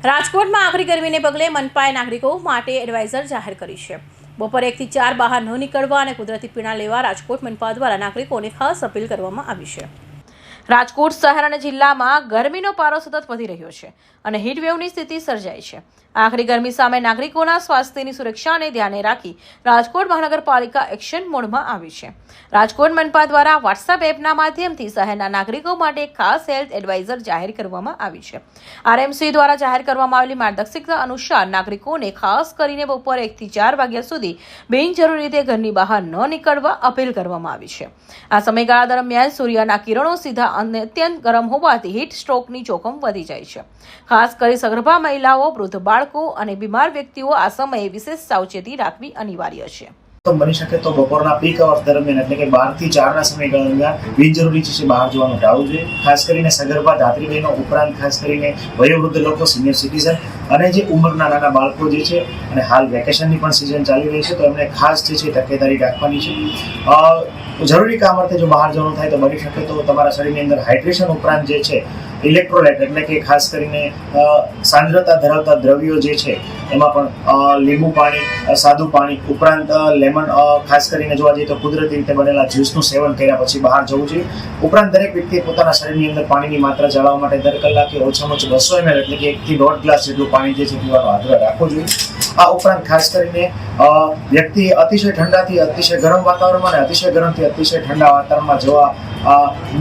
રાજકોટમાં આકરી ગરમીને પગલે મનપાએ નાગરિકો માટે એડવાઇઝર જાહેર કરી છે। બપોરે 1 થી 4 બહાર ન નીકળવા અને કુદરતી પીણા લેવા રાજકોટ મનપા દ્વારા નાગરિકોને ખાસ અપીલ કરવામાં આવી છે। રાજકોટ શહેર અને જિલ્લામાં ગરમીનો પારો સતત વધી રહ્યો છે અને હીટવેવની સ્થિતિ સર્જાઈ છે। આકરી ગરમી સામે નાગરિકોના સ્વાસ્થ્યની સુરક્ષાને ધ્યાને રાખી રાજકોટ મહાનગરપાલિકા એક્શન મોડમાં આવી છે। રાજકોટ મનપા દ્વારા વોટ્સએપ એપના માધ્યમથી શહેરના નાગરિકો માટે ખાસ હેલ્થ એડવાઇઝર જાહેર કરવામાં આવી છે। આરએમસી દ્વારા જાહેર કરવામાં આવેલી માર્ગદર્શિકા અનુસાર નાગરિકોને ખાસ કરીને બપોરે 1 થી 4 વાગ્યા સુધી બિનજરૂરી રીતે ઘરની બહાર ન નીકળવા અપીલ કરવામાં આવી છે। આ સમયગાળા દરમિયાન સૂર્યના કિરણો સીધા અને અત્યંત ગરમ હોવાથી હીટ સ્ટ્રોકની જોખમ વધી જાય છે। ખાસ કરી સગર્ભા મહિલાઓ, વૃદ્ધ બાળકો અને બીમાર વ્યક્તિઓ આ સમયે વિશેષ સાવચેતી રાખવી અનિવાર્ય છે। તો બની શકે તો બપોરના પીક અવર્સ દરમિયાન એટલે કે 12 થી 4 ના સમયગાળા દરમિયાન બિનજરૂરી ચીજે બહાર જવાનું ટાળવું જોઈએ। ખાસ કરીને સગર્ભા ધાત્રી બહેનો ઉપરાંત ખાસ કરીને વયોવૃદ્ધ લોકો, સિનિયર સિટીઝન અને જે ઉંમરના નાના બાળકો જે છે અને હાલ વેકેશનની પણ સિઝન ચાલી રહી છે તો એમને ખાસ જે છે તકેદારી રાખવાની છે। જરૂરી કામ અર્થે જો બહાર જવાનું થાય તો બની શકે તો તમારા શરીરની અંદર હાઇડ્રેશન ઉપરાંત જે છે ઇલેક્ટ્રોલાઇટ એટલે કે ખાસ કરીને સાંદ્રતા ધરાવતા દ્રવ્યો જે છે એમાં પણ લીંબુ પાણી, સાદું પાણી ઉપરાંત લેમન, ખાસ કરીને જોવા જઈએ તો કુદરતી રીતે બનેલા જ્યુસનું સેવન કર્યા પછી બહાર જવું જોઈએ। ઉપરાંત દરેક વ્યક્તિએ પોતાના શરીરની અંદર પાણીની માત્રા જાળવવા માટે દર કલાકે ઓછામાં ઓછું 200 ml એટલે કે 1 થી 1.5 ગ્લાસ જેટલું પાણી જે છે પીવાનો આગ્રહ રાખવો જોઈએ। આ ઉપરાંત ખાસ કરીને વ્યક્તિએ અતિશય ઠંડાથી અતિશય ગરમ વાતાવરણમાં અને અતિશય ગરમથી અતિશય ઠંડા વાતાવરણમાં જવા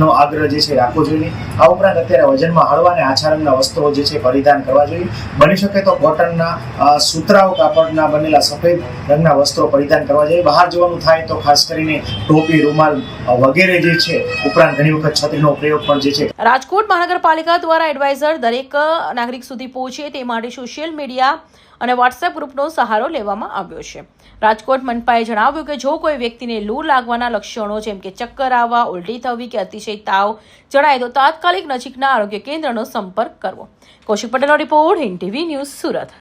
નો આગ્રહ જે છે રાખવો જોઈએ। આ ઉપરાંત અત્યારે વજનમાં હળવા અને આછા રંગના વસ્ત્રો જે છે પરિધાન કરવા જોઈએ। બની શકે તો કોટનના સુતરાઉ કાપડના બનેલા સફેદ રંગના વસ્ત્રો પરિધાન કરવા જોઈએ। બહાર જવાનું થાય તો ખાસ કરીને ટોપી, રૂમાલ વગેરે જે છે ઉપરાંત ઘણી વખત છત્રીનો પ્રયોગ પણ જે છે। રાજકોટ મહાનગરપાલિકા દ્વારા એડવાઇઝર દરેક નાગરિક સુધી પહોંચે તે માટે સોશિયલ મીડિયા અને વોટ્સએપ ગ્રુપનો સહારો લેવામાં આવ્યો છે। રાજકોટ મનપાએ જણાવ્યું કે જો કોઈ વ્યક્તિને લૂ લાગવાના લક્ષણો જેમ કે ચક્કર આવવા, ઉલટી થવી કે અતિશય તાવ જણાય તો તાત્કાલિક નજીકના આરોગ્ય કેન્દ્રનો સંપર્ક કરવો। કૌશિક પટેલનો report, Hind TV news, Surat.